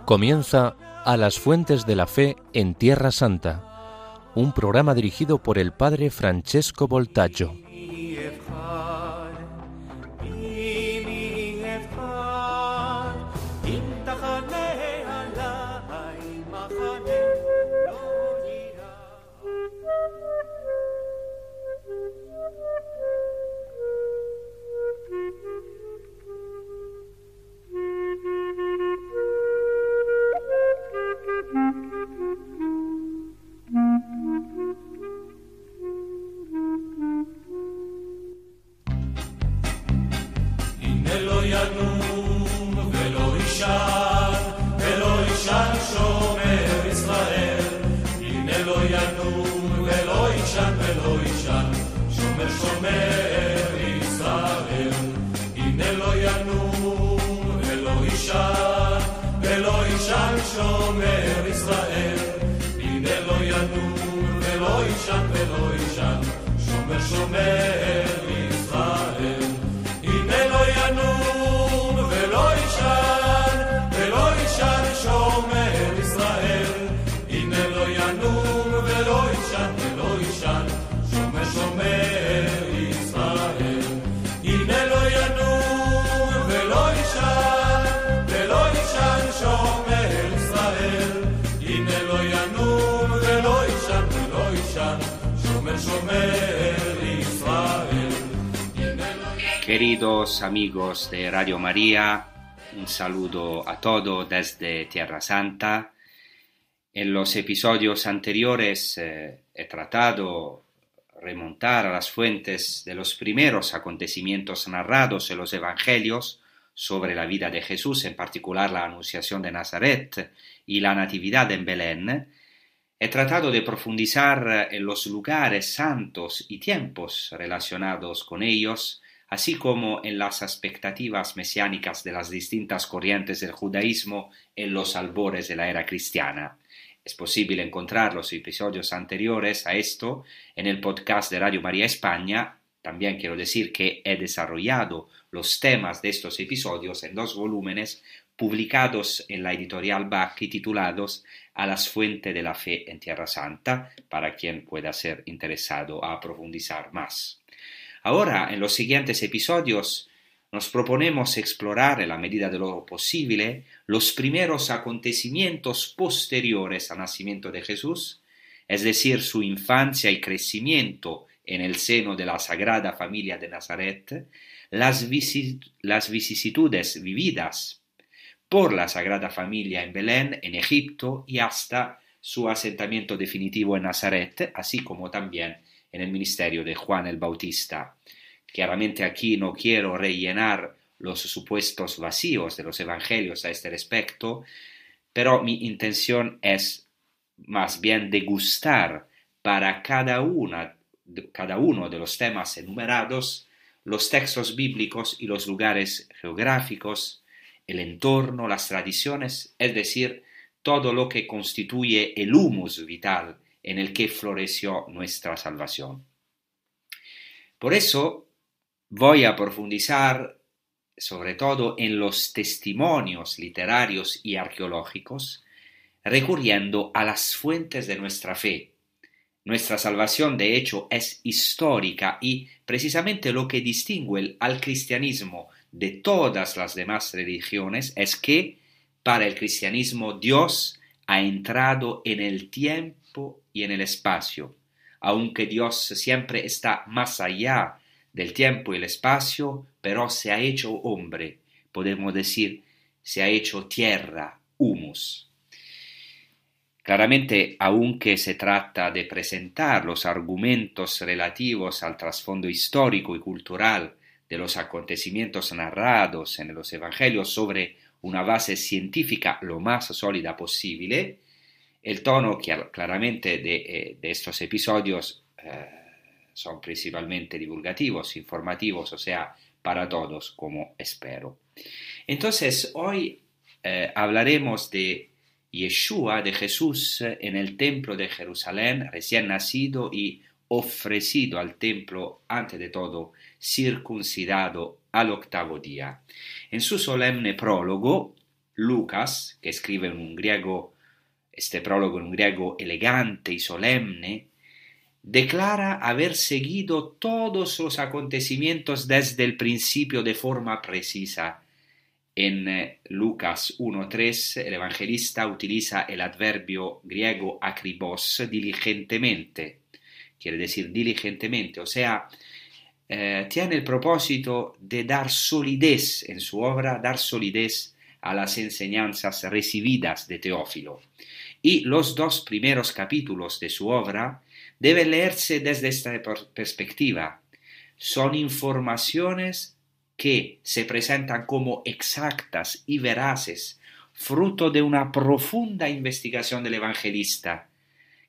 Comienza A las Fuentes de la Fe en Tierra Santa, un programa dirigido por el padre Francesco Voltaggio. Queridos amigos de Radio María, un saludo a todos desde Tierra Santa. En los episodios anteriores he tratado de remontar a las fuentes de los primeros acontecimientos narrados en los Evangelios sobre la vida de Jesús, en particular la Anunciación de Nazaret y la Natividad en Belén. He tratado de profundizar en los lugares santos y tiempos relacionados con ellos, así como en las expectativas mesiánicas de las distintas corrientes del judaísmo en los albores de la era cristiana. Es posible encontrar los episodios anteriores a esto en el podcast de Radio María España. También quiero decir que he desarrollado los temas de estos episodios en 2 volúmenes publicados en la editorial Bacchi titulados A las Fuentes de la Fe en Tierra Santa, para quien pueda ser interesado a profundizar más. Ahora, en los siguientes episodios, nos proponemos explorar, en la medida de lo posible, los primeros acontecimientos posteriores al nacimiento de Jesús, es decir, su infancia y crecimiento en el seno de la Sagrada Familia de Nazaret, las vicisitudes vividas por la Sagrada Familia en Belén, en Egipto, y hasta su asentamiento definitivo en Nazaret, así como también en el ministerio de Juan el Bautista. Claramente aquí no quiero rellenar los supuestos vacíos de los evangelios a este respecto, pero mi intención es más bien degustar para cada uno de los temas enumerados los textos bíblicos y los lugares geográficos, el entorno, las tradiciones, es decir, todo lo que constituye el humus vital en el que floreció nuestra salvación. Por eso voy a profundizar sobre todo en los testimonios literarios y arqueológicos, recurriendo a las fuentes de nuestra fe. Nuestra salvación, de hecho, es histórica y precisamente lo que distingue al cristianismo de todas las demás religiones es que para el cristianismo Dios ha entrado en el tiempo y en el espacio. Aunque Dios siempre está más allá del tiempo y el espacio, pero se ha hecho hombre, podemos decir, se ha hecho tierra, humus. Claramente, aunque se trata de presentar los argumentos relativos al trasfondo histórico y cultural de los acontecimientos narrados en los evangelios sobre una base científica lo más sólida posible, el tono claramente de estos episodios son principalmente divulgativos, informativos, o sea, para todos, como espero. Entonces, hoy hablaremos de Yeshua de Jesús en el templo de Jerusalén, recién nacido y ofrecido al templo, ante de todo, circuncidado al 8º día. En su solemne prólogo, Lucas, que escribe en un griego, este prólogo en un griego elegante y solemne, declara haber seguido todos los acontecimientos desde el principio de forma precisa. En Lucas 1:3 el evangelista utiliza el adverbio griego akribos, diligentemente, quiere decir diligentemente, o sea, tiene el propósito de dar solidez en su obra, dar solidez a las enseñanzas recibidas de Teófilo. Y los 2 primeros capítulos de su obra deben leerse desde esta perspectiva. Son informaciones que se presentan como exactas y veraces, fruto de una profunda investigación del evangelista,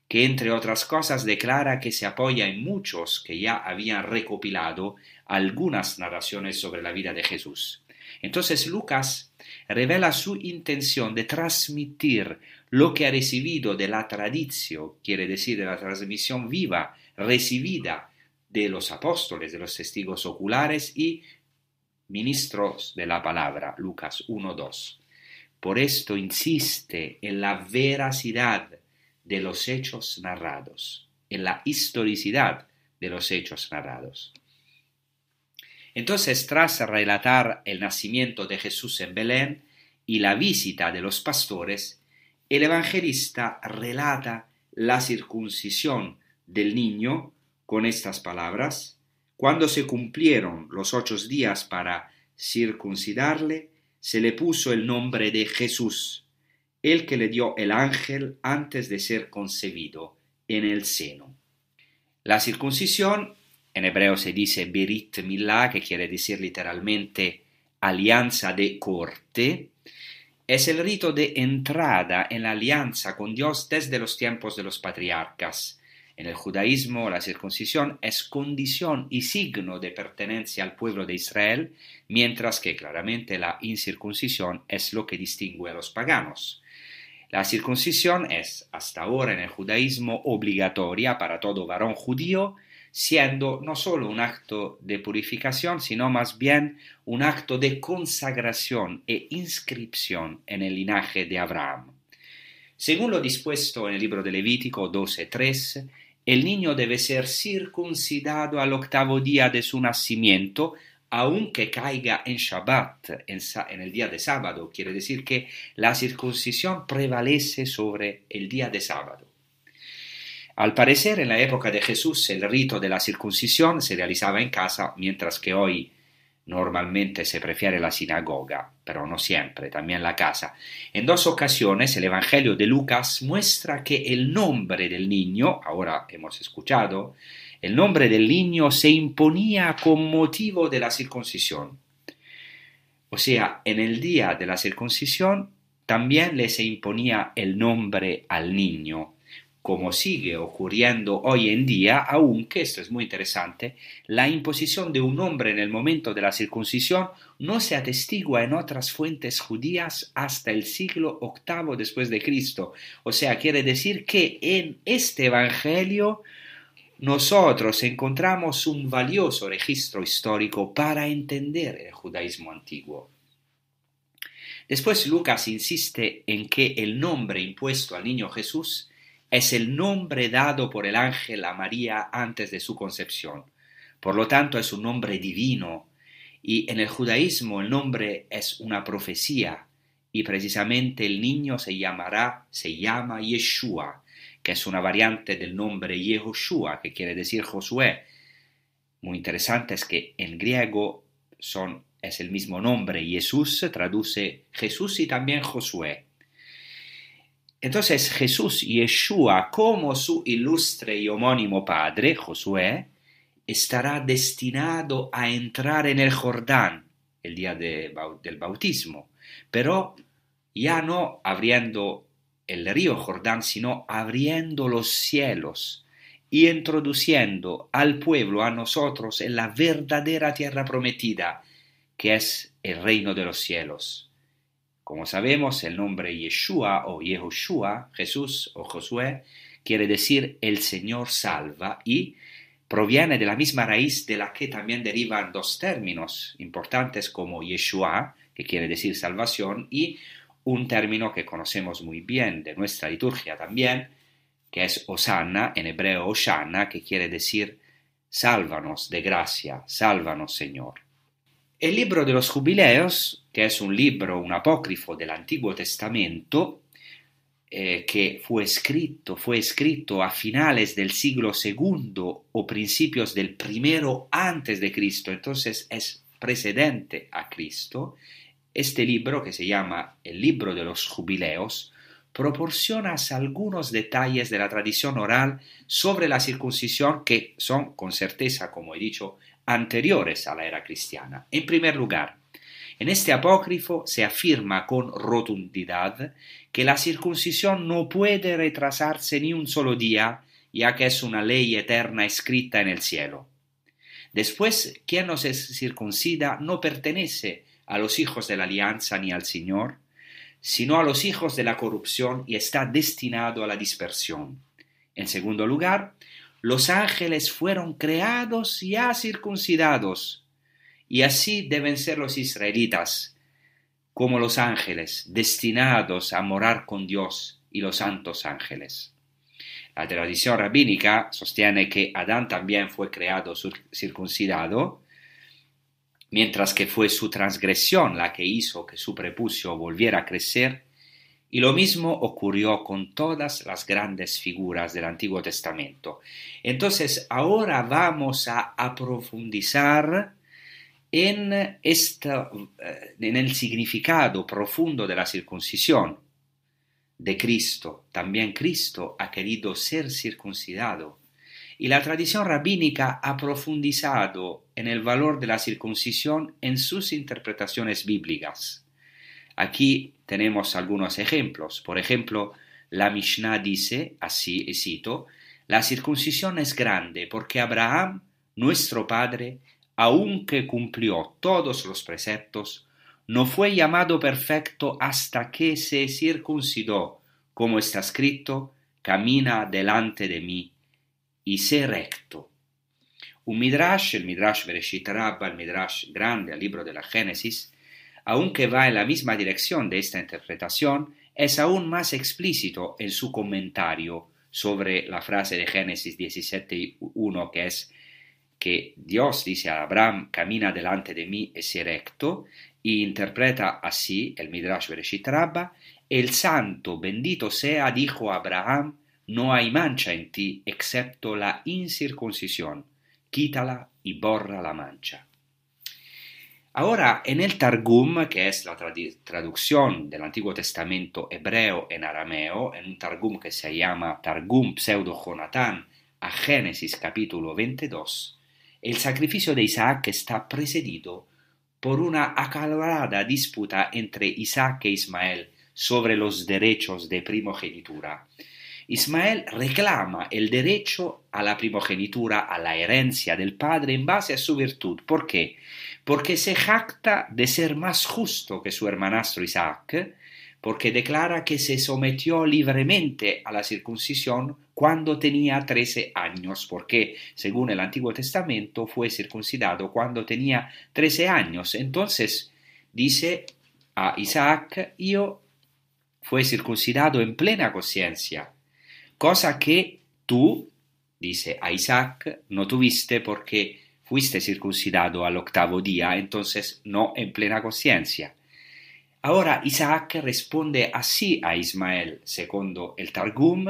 que entre otras cosas declara que se apoya en muchos que ya habían recopilado algunas narraciones sobre la vida de Jesús. Entonces Lucas revela su intención de transmitir lo que ha recibido de la tradición, quiere decir de la transmisión viva recibida de los apóstoles, de los testigos oculares y ministros de la palabra, Lucas 1:2. Por esto insiste en la veracidad de los hechos narrados, en la historicidad de los hechos narrados. Entonces, tras relatar el nacimiento de Jesús en Belén y la visita de los pastores, el evangelista relata la circuncisión del niño con estas palabras: cuando se cumplieron los 8 días para circuncidarle, se le puso el nombre de Jesús, el que le dio el ángel antes de ser concebido en el seno. La circuncisión, en hebreo se dice Berit Milá, que quiere decir literalmente alianza de corte, es el rito de entrada en la alianza con Dios desde los tiempos de los patriarcas. En el judaísmo, la circuncisión es condición y signo de pertenencia al pueblo de Israel, mientras que claramente la incircuncisión es lo que distingue a los paganos. La circuncisión es, hasta ahora en el judaísmo, obligatoria para todo varón judío, siendo no solo un acto de purificación, sino más bien un acto de consagración e inscripción en el linaje de Abraham. Según lo dispuesto en el libro de Levítico 12:3, el niño debe ser circuncidado al 8º día de su nacimiento, aunque caiga en Shabbat, en el día de sábado. Quiere decir que la circuncisión prevalece sobre el día de sábado. Al parecer, en la época de Jesús, el rito de la circuncisión se realizaba en casa, mientras que hoy normalmente se prefiere la sinagoga, pero no siempre, también la casa. En 2 ocasiones el Evangelio de Lucas muestra que el nombre del niño, ahora hemos escuchado, el nombre del niño se imponía con motivo de la circuncisión. O sea, en el día de la circuncisión también le se imponía el nombre al niño, como sigue ocurriendo hoy en día, aunque, esto es muy interesante, la imposición de un nombre en el momento de la circuncisión no se atestigua en otras fuentes judías hasta el siglo VIII después de Cristo. O sea, quiere decir que en este Evangelio nosotros encontramos un valioso registro histórico para entender el judaísmo antiguo. Después Lucas insiste en que el nombre impuesto al niño Jesús es el nombre dado por el ángel a María antes de su concepción. Por lo tanto, es un nombre divino. Y en el judaísmo el nombre es una profecía. Y precisamente el niño se llama Yeshua, que es una variante del nombre Yehoshua, que quiere decir Josué. Muy interesante es que en griego es el mismo nombre. Jesús se traduce Jesús y también Josué. Entonces Jesús, Yeshua, como su ilustre y homónimo padre, Josué, estará destinado a entrar en el Jordán el día del bautismo, pero ya no abriendo el río Jordán, sino abriendo los cielos y introduciendo al pueblo, a nosotros, en la verdadera tierra prometida, que es el reino de los cielos. Como sabemos, el nombre Yeshua o Yehoshua, Jesús o Josué, quiere decir el Señor salva y proviene de la misma raíz de la que también derivan dos términos importantes como Yeshua, que quiere decir salvación, y un término que conocemos muy bien de nuestra liturgia también, que es Hosanna, en hebreo Hosanna, que quiere decir sálvanos de gracia, sálvanos Señor. El libro de los Jubileos, que es un libro, un apócrifo del Antiguo Testamento, que fue escrito a finales del siglo II o principios del primero antes de Cristo, entonces es precedente a Cristo. Este libro, que se llama el libro de los Jubileos, proporciona algunos detalles de la tradición oral sobre la circuncisión que son, con certeza, como he dicho, anteriores a la era cristiana. En primer lugar, en este apócrifo se afirma con rotundidad que la circuncisión no puede retrasarse ni un solo día, ya que es una ley eterna escrita en el cielo. Después, quien no se circuncida no pertenece a los hijos de la alianza ni al Señor, sino a los hijos de la corrupción y está destinado a la dispersión. En segundo lugar, los ángeles fueron creados ya circuncidados, y así deben ser los israelitas, como los ángeles, destinados a morar con Dios y los santos ángeles. La tradición rabínica sostiene que Adán también fue creado circuncidado, mientras que fue su transgresión la que hizo que su prepucio volviera a crecer, y lo mismo ocurrió con todas las grandes figuras del Antiguo Testamento. Entonces, ahora vamos a profundizar en el significado profundo de la circuncisión de Cristo. También Cristo ha querido ser circuncidado. Y la tradición rabínica ha profundizado en el valor de la circuncisión en sus interpretaciones bíblicas. Aquí tenemos algunos ejemplos. Por ejemplo, la Mishnah dice, así y cito, la circuncisión es grande porque Abraham, nuestro padre, aunque cumplió todos los preceptos, no fue llamado perfecto hasta que se circuncidó, como está escrito, camina delante de mí y sé recto. Un Midrash, el Midrash Bereshit Rabba, el Midrash grande, el libro de la Génesis, aunque va en la misma dirección de esta interpretación, es aún más explícito en su comentario sobre la frase de Génesis 17:1, que es que Dios dice a Abraham, camina delante de mí y sé recto, y interpreta así el Midrash Bereshit Rabba, el santo bendito sea, dijo Abraham, no hay mancha en ti excepto la incircuncisión, quítala y borra la mancha. Ahora, en el Targum, que es la traducción del Antiguo Testamento hebreo en arameo, en un Targum que se llama Targum Pseudo Jonatán a Génesis capítulo 22, el sacrificio de Isaac está precedido por una acalorada disputa entre Isaac e Ismael sobre los derechos de primogenitura. Ismael reclama el derecho a la primogenitura, a la herencia del padre en base a su virtud. ¿Por qué? Porque se jacta de ser más justo que su hermanastro Isaac, porque declara que se sometió libremente a la circuncisión cuando tenía 13 años, porque según el Antiguo Testamento fue circuncidado cuando tenía 13 años. Entonces dice a Isaac, yo fui circuncidado en plena conciencia, cosa que tú, dice a Isaac, no tuviste porque fuiste circuncidado al 8º día, entonces no en plena conciencia. Ahora Isaac responde así a Ismael, segundo el Targum,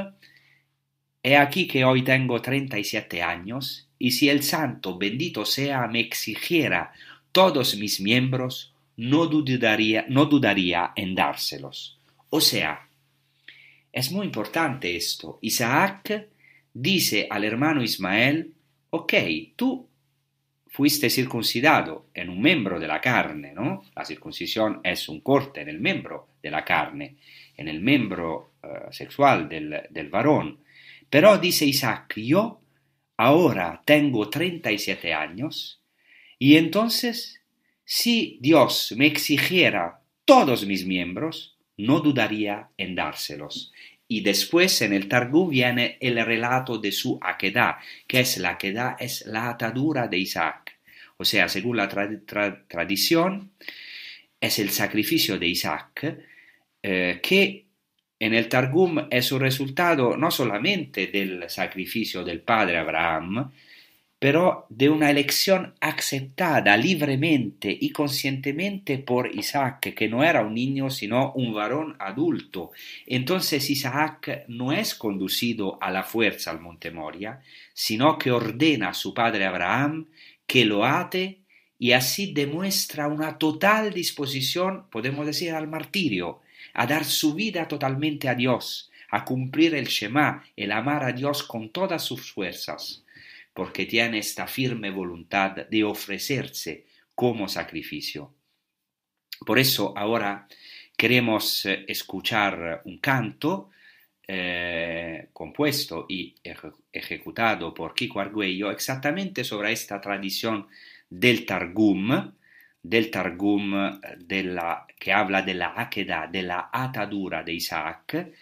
he aquí que hoy tengo 37 años, y si el santo bendito sea me exigiera todos mis miembros, no dudaría en dárselos. O sea, es muy importante esto. Isaac dice al hermano Ismael, ok, tú fuiste circuncidado en un miembro de la carne, ¿no? La circuncisión es un corte en el miembro de la carne, en el miembro sexual del varón. Pero dice Isaac, yo ahora tengo 37 años y entonces si Dios me exigiera todos mis miembros, no dudaría en dárselos. Y después en el Targum viene el relato de su Akedah, que es la Akedah, es la atadura de Isaac. O sea, según la tradición, es el sacrificio de Isaac, que en el Targum es un resultado no solamente del sacrificio del padre Abraham, pero de una elección aceptada libremente y conscientemente por Isaac, que no era un niño sino un varón adulto. Entonces Isaac no es conducido a la fuerza al monte Moria, sino que ordena a su padre Abraham que lo ate y así demuestra una total disposición, podemos decir, al martirio, a dar su vida totalmente a Dios, a cumplir el Shema, el amar a Dios con todas sus fuerzas, porque tiene esta firme voluntad de ofrecerse como sacrificio. Por eso ahora queremos escuchar un canto compuesto y ejecutado por Kiko Argüello exactamente sobre esta tradición del Targum que habla de la Akedah, de la atadura de Isaac,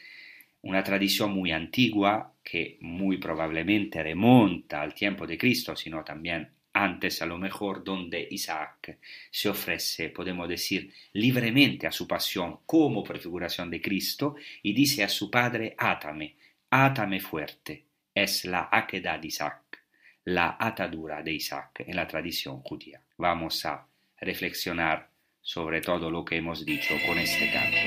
una tradición muy antigua que muy probablemente remonta al tiempo de Cristo, sino también antes a lo mejor, donde Isaac se ofrece, podemos decir, libremente a su pasión como prefiguración de Cristo y dice a su padre, átame fuerte. Es la Akedah de Isaac, la atadura de Isaac en la tradición judía. Vamos a reflexionar sobre todo lo que hemos dicho con este canto.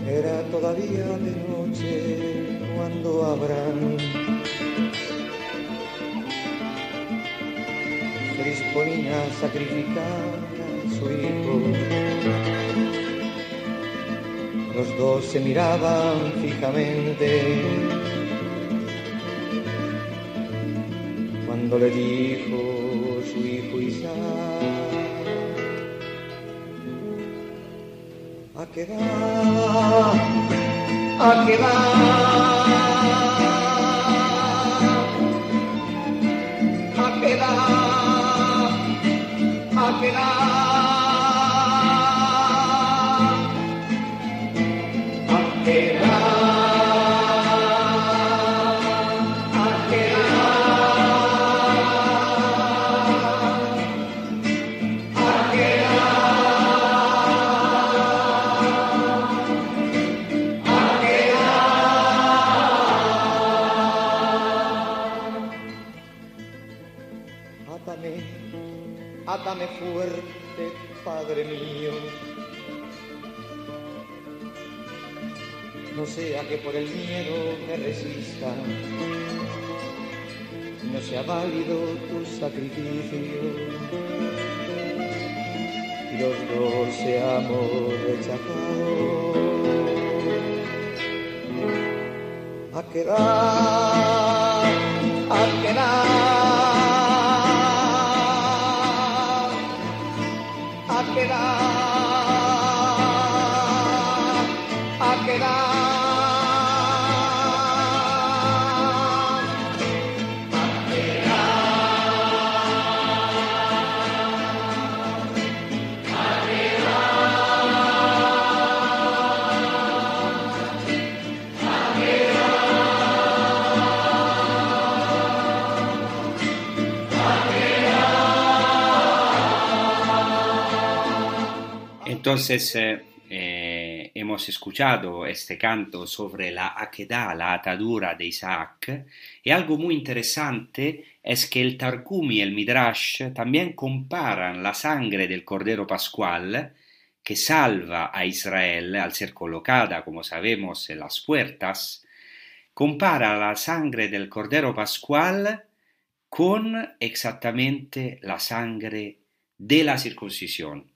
Era todavía de noche cuando Abraham se disponía a sacrificar a su hijo. Los dos se miraban fijamente cuando le dijo su hijo Isaac: Akedah, átame fuerte, Padre mío, no sea que por el miedo me resista, no sea válido tu sacrificio y los dos seamos rechazados. Akedah, Entonces hemos escuchado este canto sobre la Akedah, la atadura de Isaac, y algo muy interesante es que el Targum y el Midrash también comparan la sangre del Cordero Pascual que salva a Israel al ser colocada, como sabemos, en las puertas, compara la sangre del Cordero Pascual con exactamente la sangre de la circuncisión,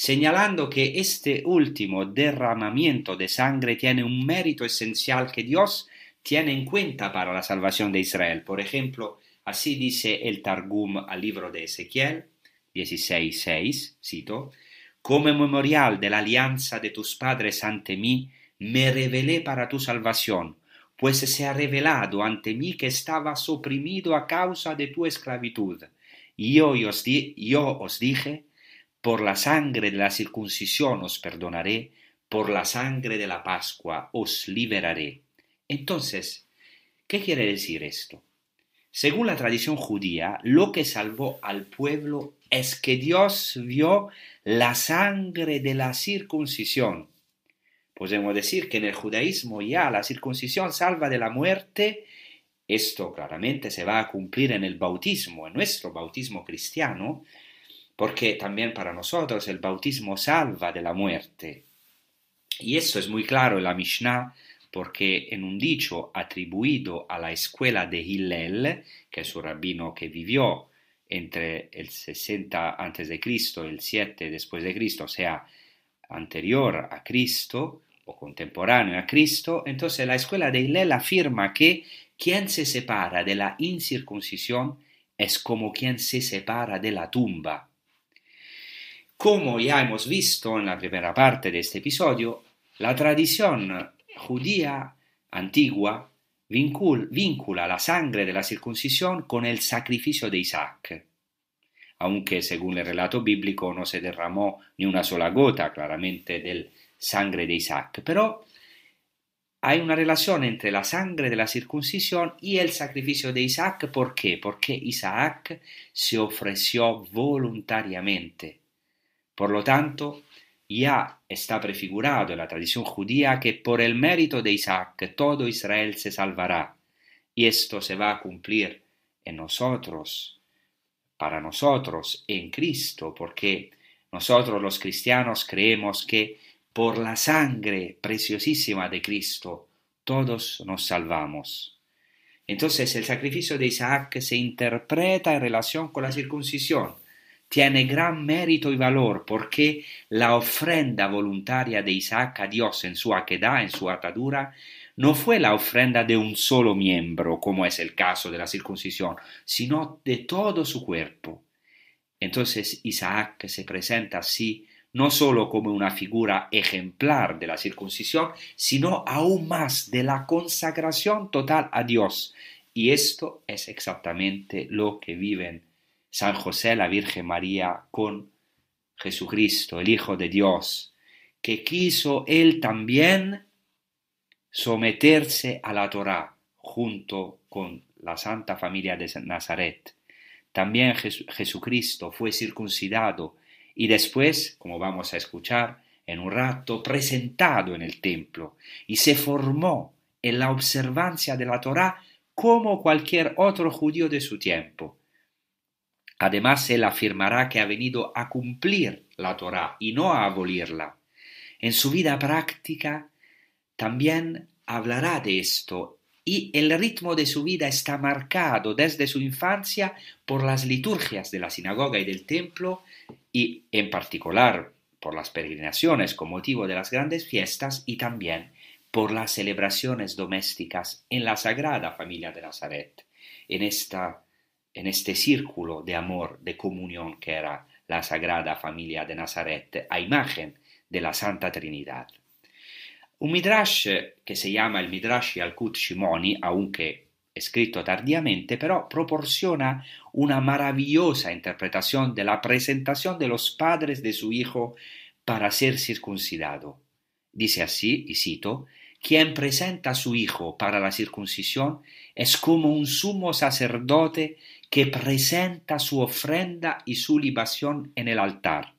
señalando que este último derramamiento de sangre tiene un mérito esencial que Dios tiene en cuenta para la salvación de Israel. Por ejemplo, así dice el Targum al libro de Ezequiel 16:6, cito: Como memorial de la alianza de tus padres ante mí, me revelé para tu salvación, pues se ha revelado ante mí que estabas oprimido a causa de tu esclavitud. Y yo os dije, por la sangre de la circuncisión os perdonaré, por la sangre de la Pascua os liberaré. Entonces, ¿qué quiere decir esto? Según la tradición judía, lo que salvó al pueblo es que Dios vio la sangre de la circuncisión. Podemos decir que en el judaísmo ya la circuncisión salva de la muerte. Esto claramente se va a cumplir en el bautismo, en nuestro bautismo cristiano, porque también para nosotros el bautismo salva de la muerte. Y esto es muy claro en la Mishnah, porque en un dicho atribuido a la escuela de Hillel, que es un rabino que vivió entre el 60 a.C. y el 7 después de Cristo, o sea, anterior a Cristo o contemporáneo a Cristo, entonces la escuela de Hillel afirma que quien se separa de la incircuncisión es como quien se separa de la tumba. Como ya hemos visto en la primera parte de este episodio, la tradición judía antigua vincula la sangre de la circuncisión con el sacrificio de Isaac, aunque según el relato bíblico no se derramó ni una sola gota claramente del sangre de Isaac, pero hay una relación entre la sangre de la circuncisión y el sacrificio de Isaac. ¿Por qué? Porque Isaac se ofreció voluntariamente. Por lo tanto, ya está prefigurado en la tradición judía que por el mérito de Isaac todo Israel se salvará, y esto se va a cumplir en nosotros, para nosotros, en Cristo, porque nosotros los cristianos creemos que por la sangre preciosísima de Cristo todos nos salvamos. Entonces el sacrificio de Isaac se interpreta en relación con la circuncisión. Tiene gran mérito y valor porque la ofrenda voluntaria de Isaac a Dios en su aquedad, en su atadura, no fue la ofrenda de un solo miembro, como es el caso de la circuncisión, sino de todo su cuerpo. Entonces Isaac se presenta así no solo como una figura ejemplar de la circuncisión, sino aún más de la consagración total a Dios. Y esto es exactamente lo que viven San José, la Virgen María, con Jesucristo, el Hijo de Dios, que quiso él también someterse a la Torá junto con la Santa Familia de Nazaret. También Jesucristo fue circuncidado y después, como vamos a escuchar en un rato, presentado en el templo y se formó en la observancia de la Torá como cualquier otro judío de su tiempo. Además, él afirmará que ha venido a cumplir la Torá y no a abolirla. En su vida práctica también hablará de esto, y el ritmo de su vida está marcado desde su infancia por las liturgias de la sinagoga y del templo, y en particular por las peregrinaciones con motivo de las grandes fiestas y también por las celebraciones domésticas en la Sagrada Familia de Nazaret, en este círculo de amor, de comunión que era la Sagrada Familia de Nazaret, a imagen de la Santa Trinidad. Un midrash que se llama el Midrash Yalkut Shimoni, aunque escrito tardíamente, pero proporciona una maravillosa interpretación de la presentación de los padres de su hijo para ser circuncidado. Dice así, y cito: quien presenta a su hijo para la circuncisión es como un sumo sacerdote que presenta su ofrenda y su libación en el altar.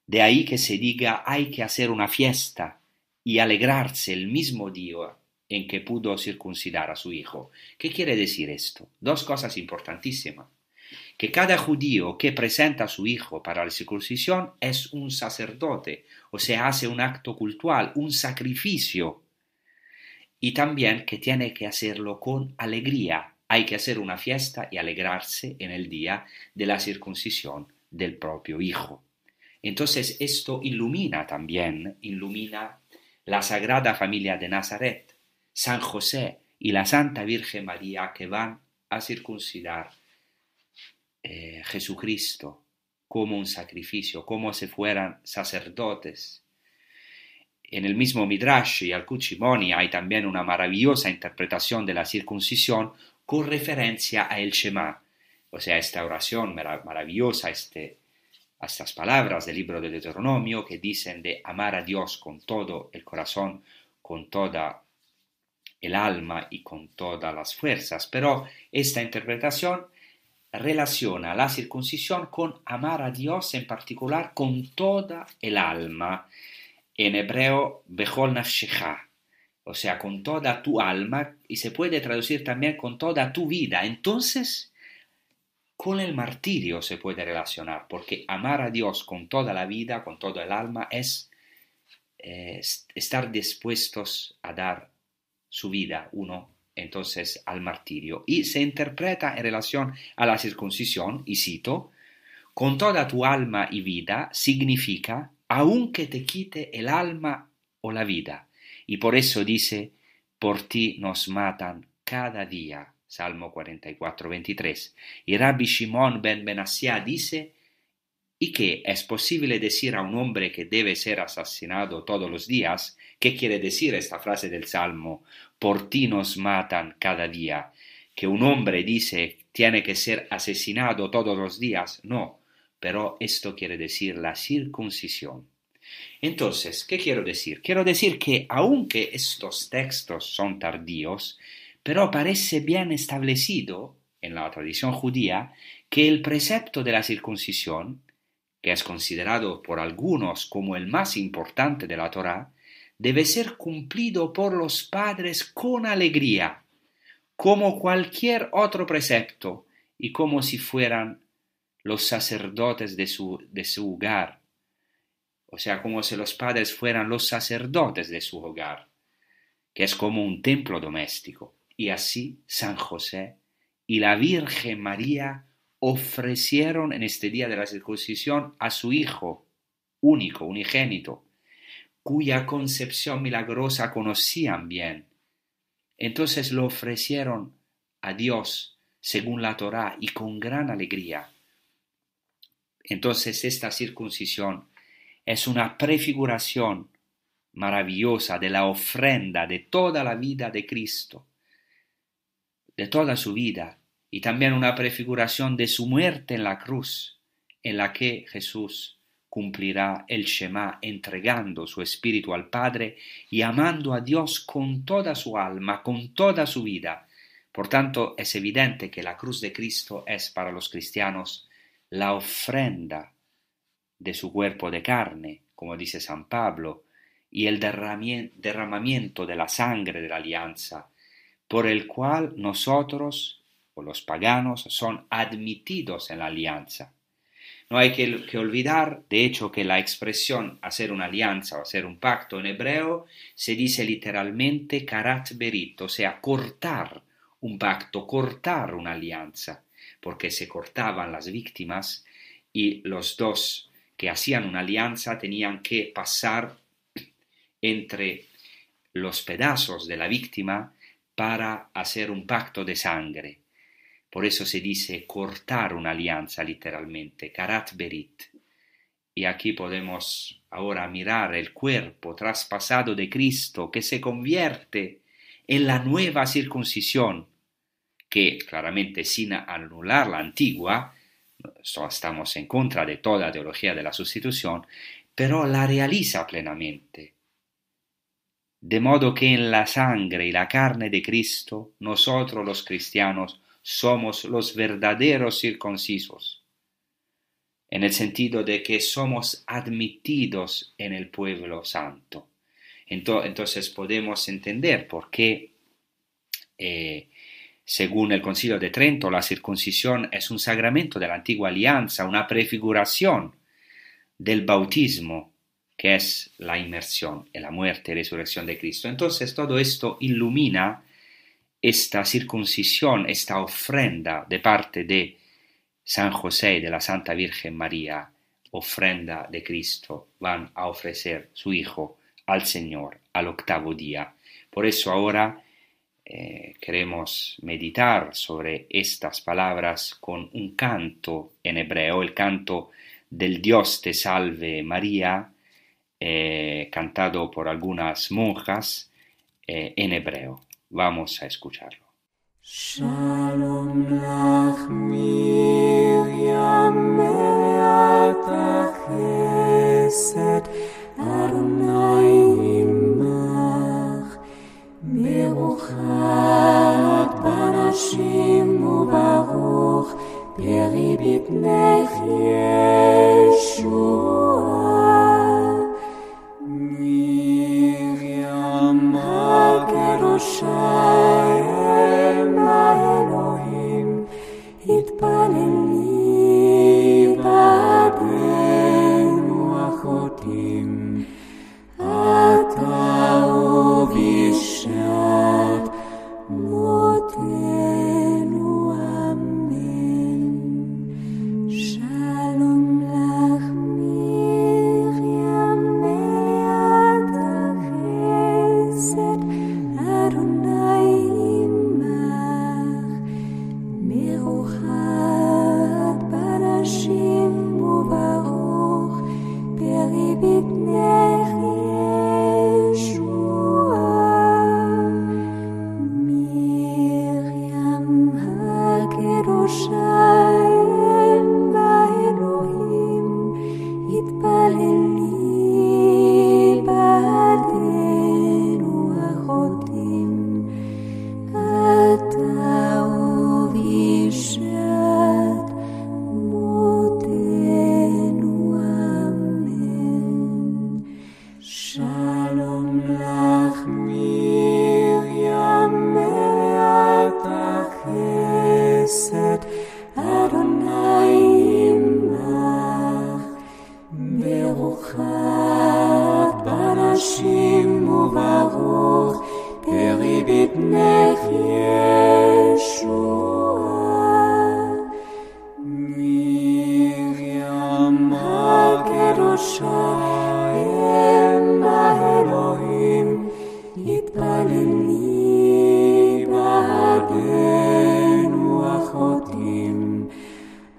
De ahí que se diga hay que hacer una fiesta y alegrarse el mismo día en que pudo circuncidar a su hijo. ¿Qué quiere decir esto? Dos cosas importantísimas. Que cada judío que presenta a su hijo para la circuncisión es un sacerdote, o sea, hace un acto cultual, un sacrificio. Y también que tiene que hacerlo con alegría. Hay que hacer una fiesta y alegrarse en el día de la circuncisión del propio hijo. Entonces esto ilumina la Sagrada Familia de Nazaret. San José y la Santa Virgen María, que van a circuncidar Jesucristo como un sacrificio, como si fueran sacerdotes. En el mismo Midrash y Al-Kuchimoni hay también una maravillosa interpretación de la circuncisión con referencia a el Shema, o sea, esta oración maravillosa, estas palabras del libro de Deuteronomio que dicen de amar a Dios con todo el corazón, con toda el alma y con todas las fuerzas. Pero esta interpretación relaciona la circuncisión con amar a Dios en particular con toda el alma. En hebreo, bechol nafshecha, o sea, con toda tu alma, y se puede traducir también con toda tu vida. Entonces, con el martirio se puede relacionar, porque amar a Dios con toda la vida, con todo el alma, es estar dispuestos a dar su vida, entonces al martirio. Y se interpreta en relación a la circuncisión, y cito, con toda tu alma y vida significa aunque te quite el alma o la vida. Y por eso dice, por ti nos matan cada día. Salmo 44, 23. Y Rabbi Shimon ben Benasia dice, ¿y qué? ¿Es posible decir a un hombre que debe ser asesinado todos los días? ¿Qué quiere decir esta frase del Salmo? Por ti nos matan cada día. ¿Que un hombre dice tiene que ser asesinado todos los días? No, pero esto quiere decir la circuncisión. Entonces, ¿qué quiero decir? Quiero decir que aunque estos textos son tardíos, pero parece bien establecido en la tradición judía que el precepto de la circuncisión, que es considerado por algunos como el más importante de la Torá, debe ser cumplido por los padres con alegría, como cualquier otro precepto y como si fueran los sacerdotes de su hogar, o sea, como si los padres fueran los sacerdotes de su hogar, que es como un templo doméstico. Y así San José y la Virgen María ofrecieron en este día de la circuncisión a su Hijo único, unigénito, cuya concepción milagrosa conocían bien. Entonces lo ofrecieron a Dios según la Torá y con gran alegría. Entonces esta circuncisión es una prefiguración maravillosa de la ofrenda de toda la vida de Cristo, de toda su vida, y también una prefiguración de su muerte en la cruz, en la que Jesús cumplirá el Shema entregando su espíritu al Padre y amando a Dios con toda su alma, con toda su vida. Por tanto, es evidente que la cruz de Cristo es para los cristianos la ofrenda de su cuerpo de carne, como dice San Pablo, y el derramamiento de la sangre de la alianza, por el cual nosotros, o los paganos, son admitidos en la alianza. No hay que olvidar, de hecho, que la expresión hacer una alianza o hacer un pacto en hebreo se dice literalmente karat berit, o sea, cortar un pacto, cortar una alianza, porque se cortaban las víctimas y los dos que hacían una alianza tenían que pasar entre los pedazos de la víctima para hacer un pacto de sangre. Por eso se dice cortar una alianza literalmente, karat berit. Y aquí podemos ahora mirar el cuerpo traspasado de Cristo que se convierte en la nueva circuncisión, que claramente sin anular la antigua, estamos en contra de toda teología de la sustitución, pero la realiza plenamente. De modo que en la sangre y la carne de Cristo, nosotros los cristianos somos los verdaderos circuncisos, en el sentido de que somos admitidos en el pueblo santo. Entonces podemos entender por qué, según el Concilio de Trento, la circuncisión es un sacramento de la antigua alianza, una prefiguración del bautismo, que es la inmersión en la muerte y resurrección de Cristo. Entonces todo esto ilumina esta circuncisión, esta ofrenda de parte de San José y de la Santa Virgen María, ofrenda de Cristo, van a ofrecer su Hijo al Señor al octavo día. Por eso ahora queremos meditar sobre estas palabras con un canto en hebreo, el canto del Dios te salve María, cantado por algunas monjas en hebreo. Vamos a escucharlo. Shalom lach Miriam me'at chesed Adonai imach Beruchat banashim ubaruch Beri bitnech Yeshua Miriam HaKedosha התפללי בעדנו אחותים, אתה ובשעת מותנו אמן. שלום לך מרים מלאת החסד, אדוני עמך, ברוכת בנשים וברוך פרי בטנך ישועה. מרים הקדושה אם באלוהים התפללי בעדנו אחותים, אתה ובשעת מותנו אמן. שלום לך מרים מלאת החסד, אדוני עמך, ברוכת בנשים וברוך פרי בטנך ישועה. מרים הקדושה אם האלוהים התפללי בעדנו אחותים,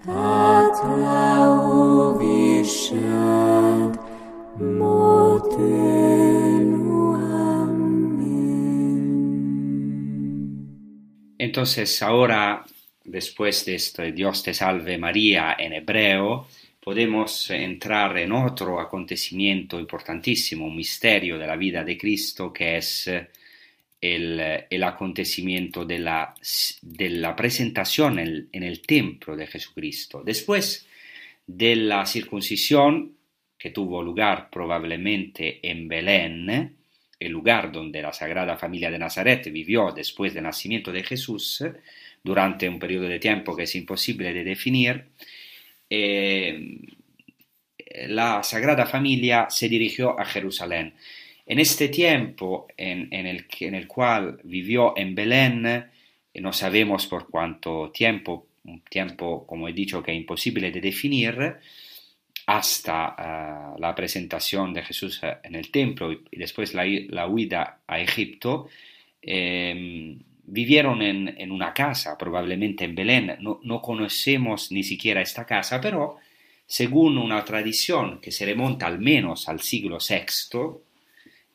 אתה ובשעת מותנו אמן. Entonces ahora, después de esto, Dios te salve María en hebreo, podemos entrar en otro acontecimiento importantísimo, un misterio de la vida de Cristo, que es el acontecimiento de la presentación en el templo de Jesucristo. Después de la circuncisión, que tuvo lugar probablemente en Belén, el lugar donde la Sagrada Familia de Nazaret vivió después del nacimiento de Jesús, durante un periodo de tiempo que es imposible de definir, la Sagrada Familia se dirigió a Jerusalén. En este tiempo en el cual vivió en Belén, no sabemos por cuánto tiempo, un tiempo, como he dicho, que es imposible de definir, hasta la presentación de Jesús en el templo y después la huida a Egipto, vivieron en una casa, probablemente en Belén. No conocemos ni siquiera esta casa, pero según una tradición que se remonta al menos al siglo VI,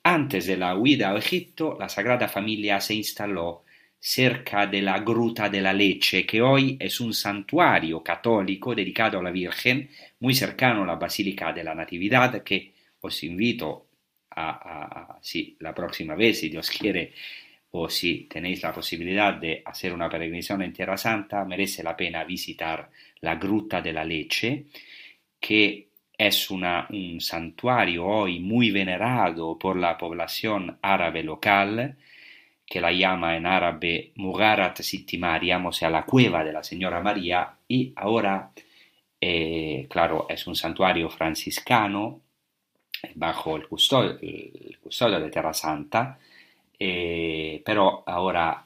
antes de la huida a Egipto, la Sagrada Familia se instaló cerca de la Gruta de la Leche, que hoy es un santuario católico dedicado a la Virgen, muy cercano a la Basílica de la Natividad, que os invito si la próxima vez, si Dios quiere, o si tenéis la posibilidad de hacer una peregrinación en Tierra Santa, merece la pena visitar la Gruta de la Leche, que es un santuario hoy muy venerado por la población árabe local, que la llama en árabe Mugharat Sitti Mariam, o sea, la cueva de la Señora María, y ahora, claro, es un santuario franciscano bajo el custodio de Tierra Santa, pero ahora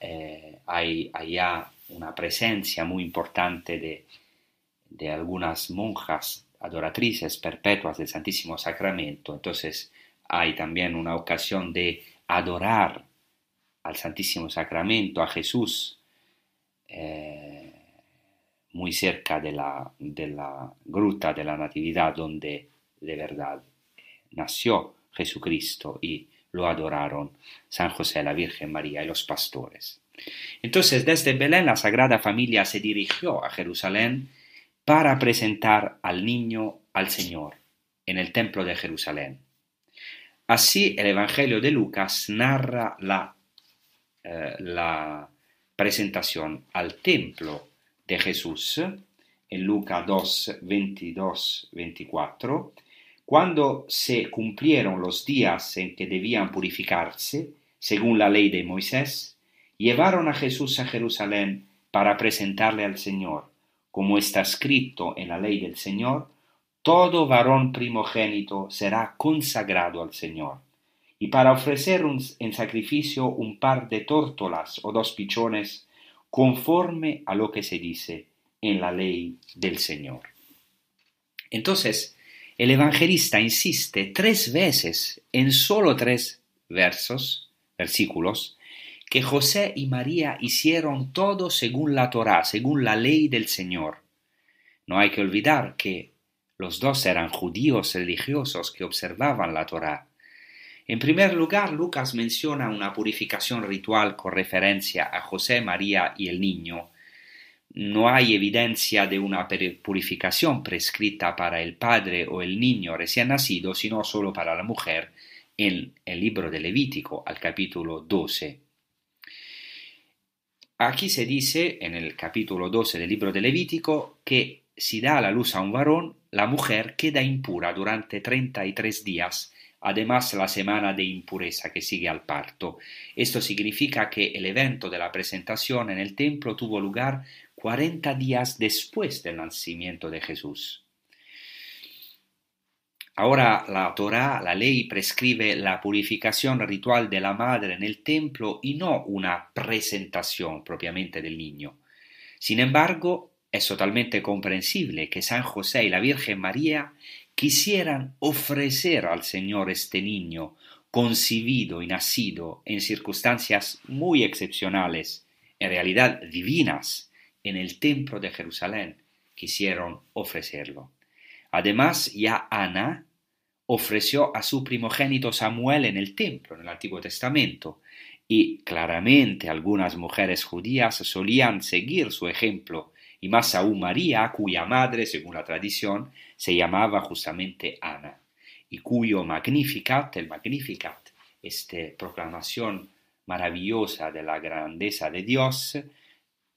hay ya una presencia muy importante de algunas monjas adoratrices perpetuas del Santísimo Sacramento. Entonces hay también una ocasión de adorar al Santísimo Sacramento, a Jesús, muy cerca de la gruta de la Natividad, donde de verdad nació Jesucristo, y lo adoraron San José, la Virgen María y los pastores. Entonces, desde Belén, la Sagrada Familia se dirigió a Jerusalén para presentar al niño al Señor en el templo de Jerusalén. Así, el Evangelio de Lucas narra la presentación al templo de Jesús en Lucas 2, 22, 24. Cuando se cumplieron los días en que debían purificarse, según la ley de Moisés, llevaron a Jesús a Jerusalén para presentarle al Señor, como está escrito en la ley del Señor: todo varón primogénito será consagrado al Señor, y para ofrecer en sacrificio un par de tórtolas o 2 pichones, conforme a lo que se dice en la ley del Señor. Entonces, el evangelista insiste 3 veces en solo 3 versículos, que José y María hicieron todo según la Torá, según la ley del Señor. No hay que olvidar que los 2 eran judíos religiosos que observaban la Torá. En primer lugar, Lucas menciona una purificación ritual con referencia a José, María y el niño. No hay evidencia de una purificación prescrita para el padre o el niño recién nacido, sino solo para la mujer en el libro de Levítico, al capítulo 12. Aquí se dice, en el capítulo 12 del libro de Levítico, que si da a la luz a un varón, la mujer queda impura durante 33 días, además la semana de impureza que sigue al parto. Esto significa que el evento de la presentación en el templo tuvo lugar 40 días después del nacimiento de Jesús. Ahora la Torá, la ley, prescribe la purificación ritual de la madre en el templo y no una presentación propiamente del niño. Sin embargo, es totalmente comprensible que San José y la Virgen María quisieran ofrecer al Señor este niño concebido y nacido en circunstancias muy excepcionales, en realidad divinas, en el templo de Jerusalén. Quisieron ofrecerlo. Además, ya Ana ofreció a su primogénito Samuel en el templo, en el Antiguo Testamento, y claramente algunas mujeres judías solían seguir su ejemplo, y más aún María, cuya madre, según la tradición, se llamaba justamente Ana, y cuyo Magnificat, el Magnificat, esta proclamación maravillosa de la grandeza de Dios,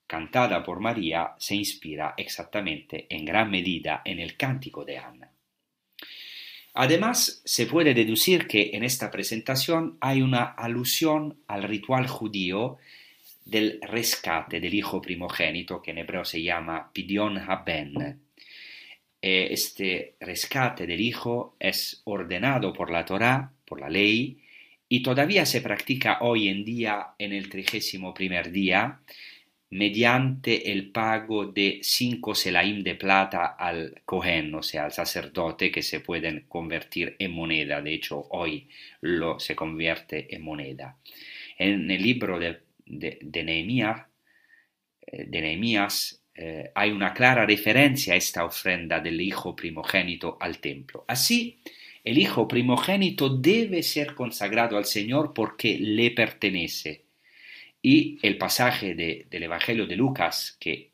cantada por María, se inspira exactamente en gran medida en el cántico de Ana. Además, se puede deducir que en esta presentación hay una alusión al ritual judío del rescate del hijo primogénito, que en hebreo se llama Pidyon Haben. Este rescate del hijo es ordenado por la Torá, por la ley, y todavía se practica hoy en día en el 31º día, mediante el pago de 5 selaim de plata al Cohen, o sea, al sacerdote, que se pueden convertir en moneda. De hecho, hoy se convierte en moneda. En el libro de Nehemías hay una clara referencia a esta ofrenda del hijo primogénito al templo. Así, el hijo primogénito debe ser consagrado al Señor porque le pertenece. Y el pasaje del Evangelio de Lucas que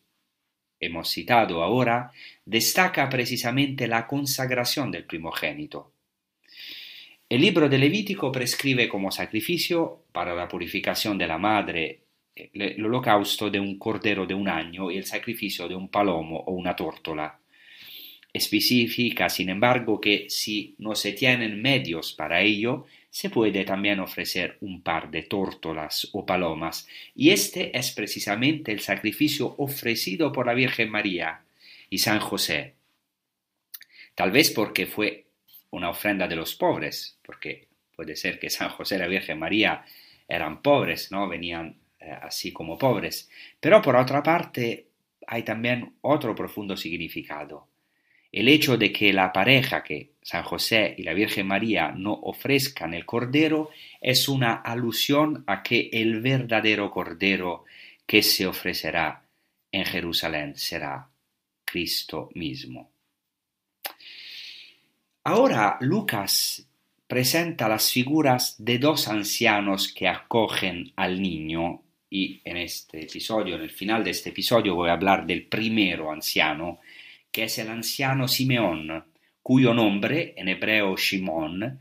hemos citado ahora destaca precisamente la consagración del primogénito. El libro de Levítico prescribe como sacrificio para la purificación de la madre el holocausto de un cordero de 1 año y el sacrificio de un palomo o una tórtola. Especifica, sin embargo, que si no se tienen medios para ello, se puede también ofrecer un par de tórtolas o palomas, y este es precisamente el sacrificio ofrecido por la Virgen María y San José. Tal vez porque fue una ofrenda de los pobres, porque puede ser que San José y la Virgen María eran pobres, ¿no? Venían así como pobres. Pero por otra parte hay también otro profundo significado. El hecho de que la pareja, que San José y la Virgen María, no ofrezcan el cordero es una alusión a que el verdadero cordero que se ofrecerá en Jerusalén será Cristo mismo. Ahora Lucas presenta las figuras de dos ancianos que acogen al niño, y en este episodio, en el final de este episodio, voy a hablar del primero anciano, que es el anciano Simeón, cuyo nombre, en hebreo Shimón,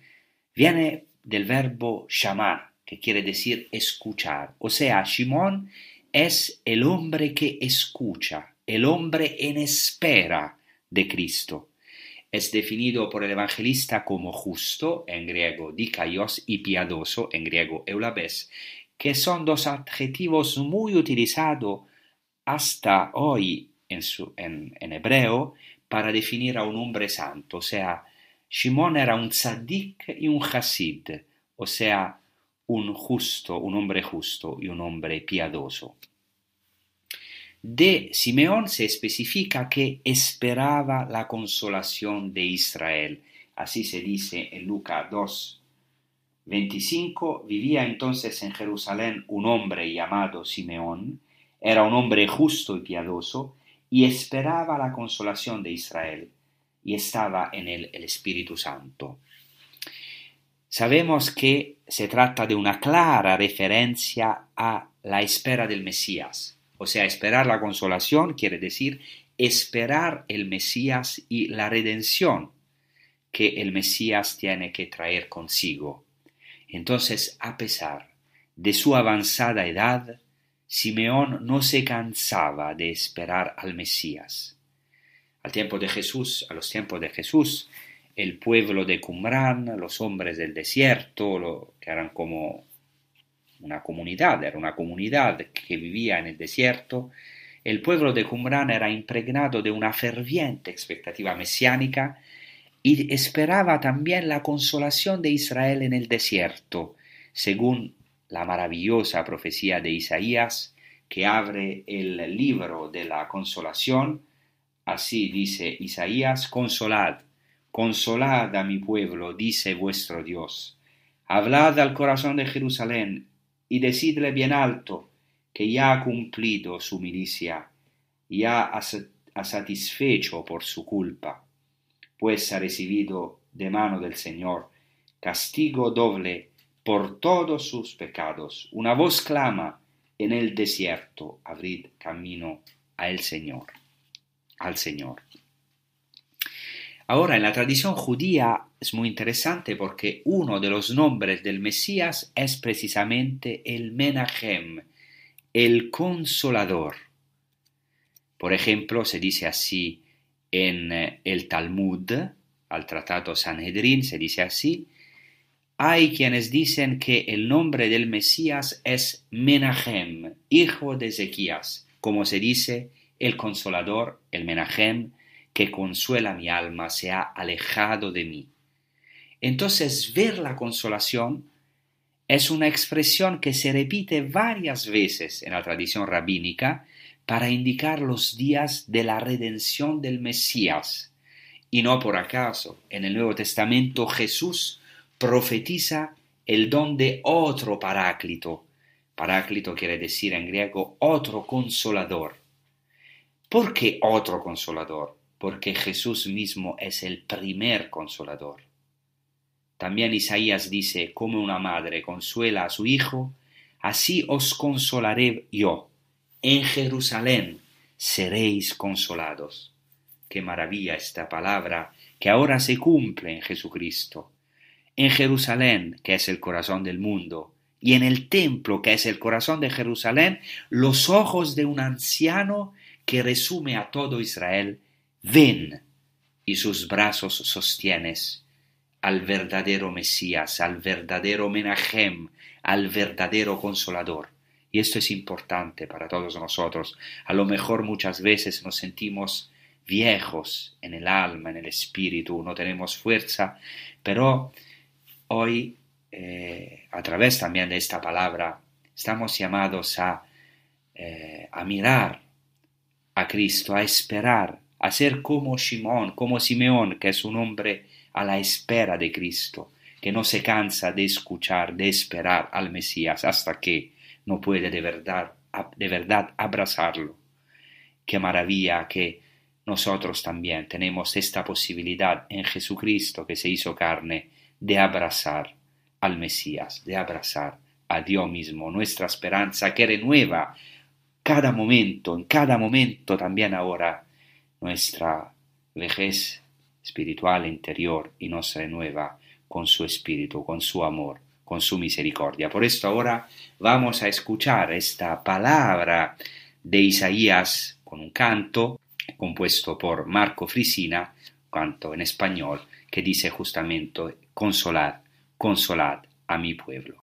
viene del verbo shamar, que quiere decir escuchar. O sea, Shimón es el hombre que escucha, el hombre en espera de Cristo. Es definido por el evangelista como justo, en griego dikaios, y piadoso, en griego eulabes, que son dos adjetivos muy utilizados hasta hoy en hebreo para definir a un hombre santo. O sea, Shimón era un tzadik y un hasid, o sea, un justo, un hombre justo y un hombre piadoso. De Simeón se especifica que esperaba la consolación de Israel. Así se dice en Lucas 2:25. Vivía entonces en Jerusalén un hombre llamado Simeón. Era un hombre justo y piadoso y esperaba la consolación de Israel. Y estaba en él el Espíritu Santo. Sabemos que se trata de una clara referencia a la espera del Mesías. O sea, esperar la consolación quiere decir esperar el Mesías y la redención que el Mesías tiene que traer consigo. Entonces, a pesar de su avanzada edad, Simeón no se cansaba de esperar al Mesías. A los tiempos de Jesús, el pueblo de Qumrán, los hombres del desierto, que eran como era una comunidad que vivía en el desierto. El pueblo de Qumrán era impregnado de una ferviente expectativa mesiánica y esperaba también la consolación de Israel en el desierto, según la maravillosa profecía de Isaías, que abre el libro de la consolación. Así dice Isaías: consolad, consolad a mi pueblo, dice vuestro Dios. Hablad al corazón de Jerusalén y decidle bien alto que ya ha cumplido su milicia, ya ha satisfecho por su culpa, pues ha recibido de mano del Señor castigo doble por todos sus pecados. Una voz clama en el desierto: abrid camino al Señor. Ahora, en la tradición judía es muy interesante porque uno de los nombres del Mesías es precisamente el Menachem, el Consolador. Por ejemplo, se dice así en el Talmud, al Tratado Sanhedrin, se dice así: hay quienes dicen que el nombre del Mesías es Menachem, hijo de Ezequías, como se dice el Consolador, el Menachem, que consuela mi alma, se ha alejado de mí. Entonces, ver la consolación es una expresión que se repite varias veces en la tradición rabínica para indicar los días de la redención del Mesías. Y no por acaso, en el Nuevo Testamento Jesús profetiza el don de otro paráclito. Paráclito quiere decir en griego otro consolador. ¿Por qué otro consolador? Porque Jesús mismo es el primer consolador. También Isaías dice: como una madre consuela a su hijo, así os consolaré yo. En Jerusalén seréis consolados. Qué maravilla esta palabra que ahora se cumple en Jesucristo. En Jerusalén, que es el corazón del mundo, y en el templo, que es el corazón de Jerusalén, los ojos de un anciano que resume a todo Israel ven, y sus brazos sostienes al verdadero Mesías, al verdadero Menachem, al verdadero Consolador. Y esto es importante para todos nosotros. A lo mejor muchas veces nos sentimos viejos en el alma, en el espíritu, no tenemos fuerza, pero hoy, a través también de esta palabra, estamos llamados a mirar a Cristo, a esperar a ser como Simeón, que es un hombre a la espera de Cristo, que no se cansa de escuchar, de esperar al Mesías hasta que no puede de verdad abrazarlo. Qué maravilla que nosotros también tenemos esta posibilidad en Jesucristo que se hizo carne de abrazar al Mesías, de abrazar a Dios mismo, nuestra esperanza que renueva cada momento, en cada momento también ahora nuestra vejez espiritual interior y nos renueva con su espíritu, con su amor, con su misericordia. Por esto ahora vamos a escuchar esta palabra de Isaías con un canto compuesto por Marco Frisina, canto en español, que dice justamente: consolad, consolad a mi pueblo.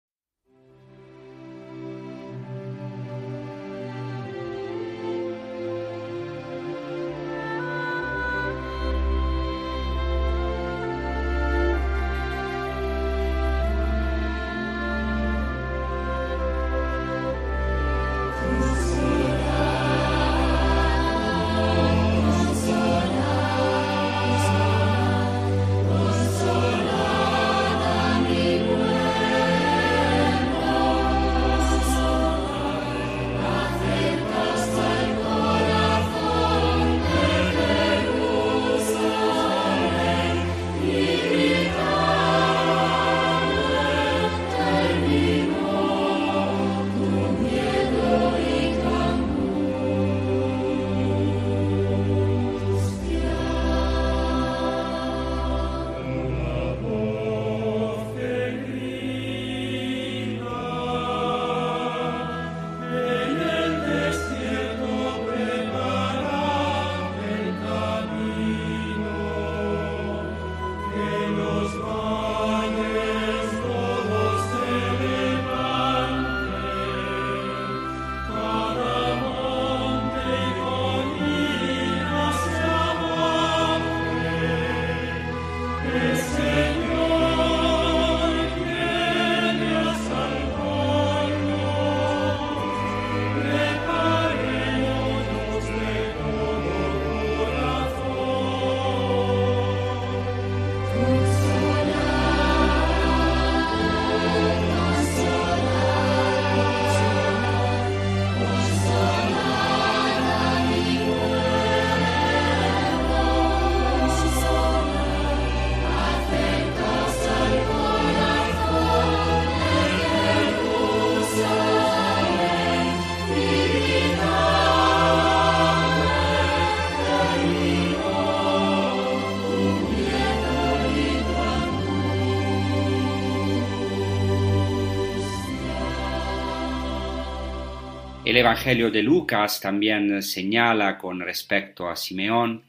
El Evangelio de Lucas también señala con respecto a Simeón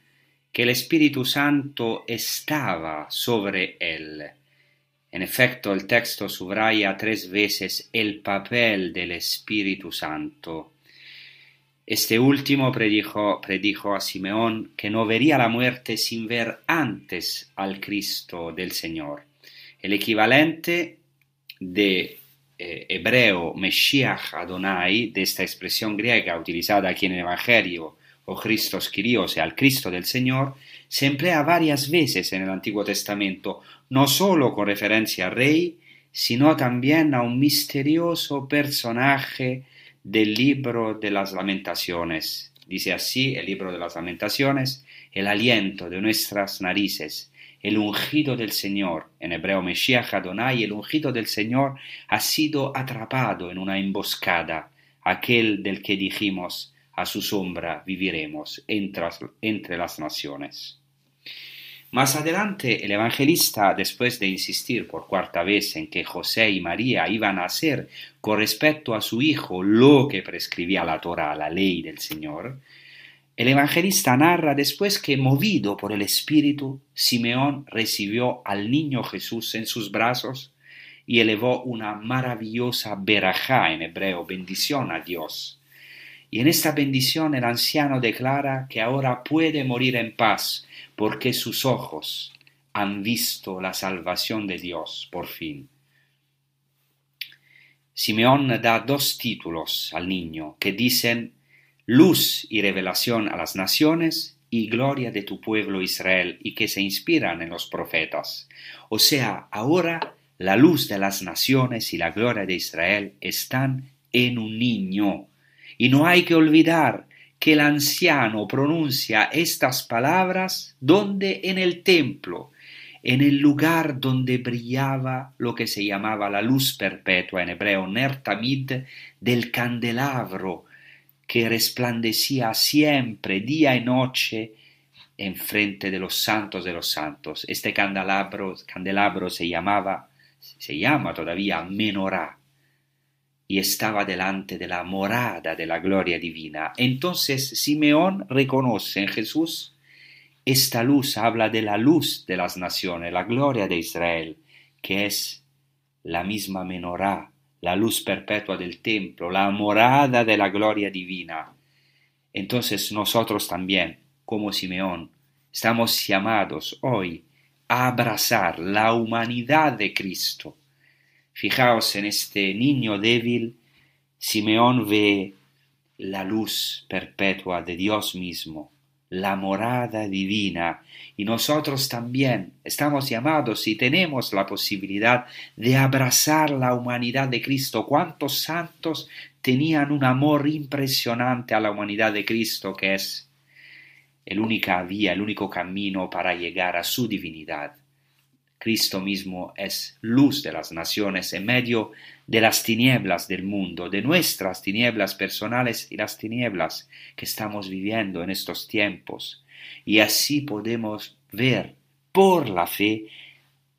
que el Espíritu Santo estaba sobre él. En efecto, el texto subraya 3 veces el papel del Espíritu Santo. Este último predijo a Simeón que no vería la muerte sin ver antes al Cristo del Señor. El equivalente de hebreo Meshiach Adonai, de esta expresión griega utilizada aquí en el Evangelio, o Christos Kyrios, o sea, el Cristo del Señor, se emplea varias veces en el Antiguo Testamento, no solo con referencia al rey, sino también a un misterioso personaje del libro de las Lamentaciones. Dice así el libro de las Lamentaciones: el aliento de nuestras narices, el ungido del Señor, en hebreo Meshiach Adonai, el ungido del Señor ha sido atrapado en una emboscada, aquel del que dijimos: a su sombra viviremos entre las naciones. Más adelante, el evangelista, después de insistir por 4ª vez en que José y María iban a hacer con respecto a su hijo lo que prescribía la Torá, la ley del Señor, el evangelista narra después que, movido por el Espíritu, Simeón recibió al niño Jesús en sus brazos y elevó una maravillosa berajá, en hebreo, bendición a Dios. Y en esta bendición el anciano declara que ahora puede morir en paz porque sus ojos han visto la salvación de Dios por fin. Simeón da 2 títulos al niño que dicen luz y revelación a las naciones y gloria de tu pueblo Israel y que se inspiran en los profetas. O sea, ahora la luz de las naciones y la gloria de Israel están en un niño. Y no hay que olvidar que el anciano pronuncia estas palabras donde en el templo, en el lugar donde brillaba lo que se llamaba la luz perpetua en hebreo, Ner Tamid, del candelabro que resplandecía siempre, día y noche, en frente de los santos. Este candelabro se llama todavía menorá, y estaba delante de la morada de la gloria divina. Entonces Simeón reconoce en Jesús esta luz, habla de la luz de las naciones, la gloria de Israel, que es la misma menorá, la luz perpetua del templo, la morada de la gloria divina. Entonces nosotros también, como Simeón, estamos llamados hoy a abrazar la humanidad de Cristo. Fijaos en este niño débil, Simeón ve la luz perpetua de Dios mismo, la morada divina, y nosotros también estamos llamados y tenemos la posibilidad de abrazar la humanidad de Cristo. ¿Cuántos santos tenían un amor impresionante a la humanidad de Cristo, que es el única vía, el único camino para llegar a su divinidad? Cristo mismo es luz de las naciones en medio de las tinieblas del mundo, de nuestras tinieblas personales y las tinieblas que estamos viviendo en estos tiempos. Y así podemos ver por la fe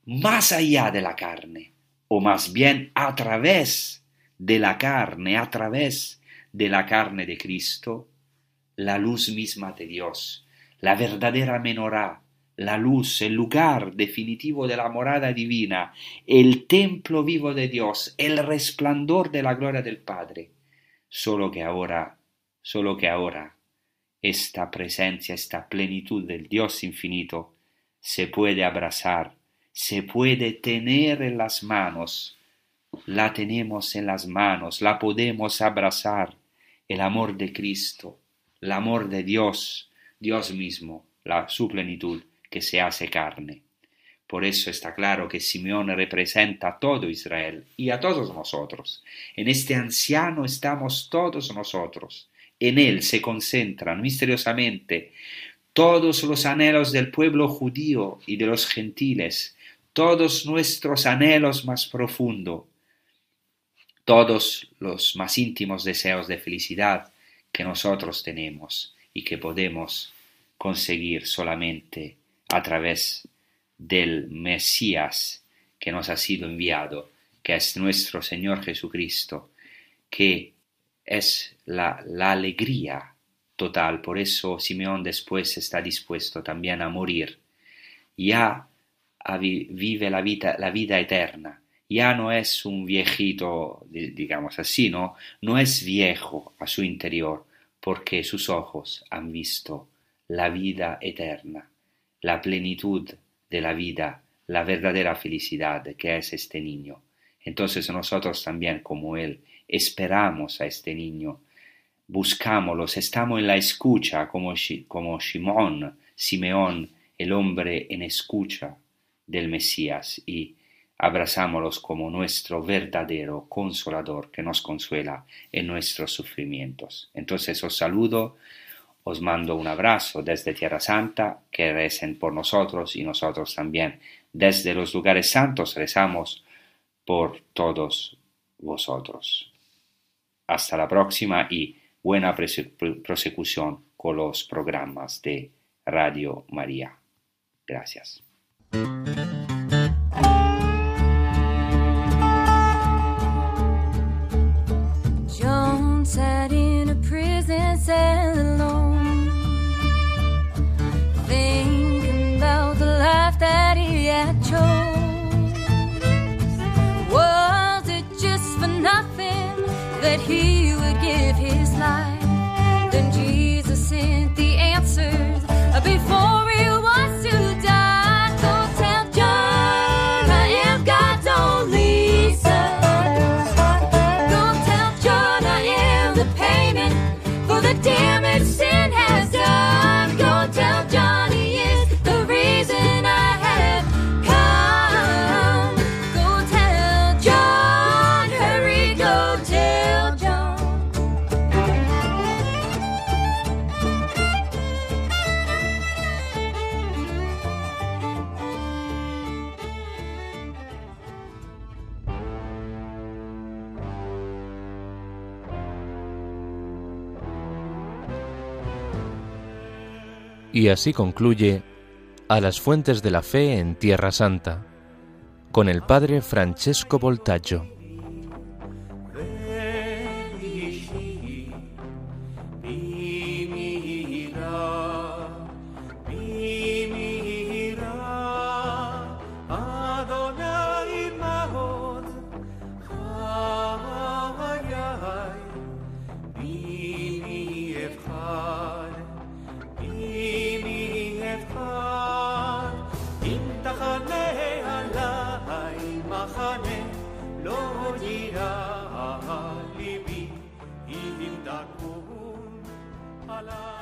más allá de la carne, o más bien a través de la carne, a través de la carne de Cristo, la luz misma de Dios, la verdadera menorá, la luz, el lugar definitivo de la morada divina, el templo vivo de Dios, el resplandor de la gloria del Padre. Solo que ahora, esta presencia, esta plenitud del Dios infinito se puede abrazar, se puede tener en las manos. La tenemos en las manos, la podemos abrazar. El amor de Cristo, el amor de Dios, Dios mismo, su plenitud, que se hace carne. Por eso está claro que Simeón representa a todo Israel y a todos nosotros. En este anciano estamos todos nosotros. En él se concentran misteriosamente todos los anhelos del pueblo judío y de los gentiles, todos nuestros anhelos más profundos, todos los más íntimos deseos de felicidad que nosotros tenemos y que podemos conseguir solamente a través del Mesías que nos ha sido enviado, que es nuestro Señor Jesucristo, que es la alegría total. Por eso Simeón después está dispuesto también a morir. Ya vive la vida eterna. Ya no es un viejito, digamos así, no es viejo a su interior, porque sus ojos han visto la vida eterna, la plenitud de la vida, la verdadera felicidad que es este niño. Entonces nosotros también, como él, esperamos a este niño, buscámoslos, estamos en la escucha como Simeón, el hombre en escucha del Mesías, y abrazámoslos como nuestro verdadero consolador que nos consuela en nuestros sufrimientos. Entonces os saludo, os mando un abrazo desde Tierra Santa, que recen por nosotros y nosotros también desde los lugares santos rezamos por todos vosotros. Hasta la próxima y buena prosecución con los programas de Radio María. Gracias. John sat in a prison cell alone, thinking about the life that he had chose. Was it just for nothing that he would give his life? Then Jesus sent the answers before he was to die. So tell Y así concluye A las fuentes de la fe en Tierra Santa, con el padre Francesco Voltaggio. ליבי אם תקום עליי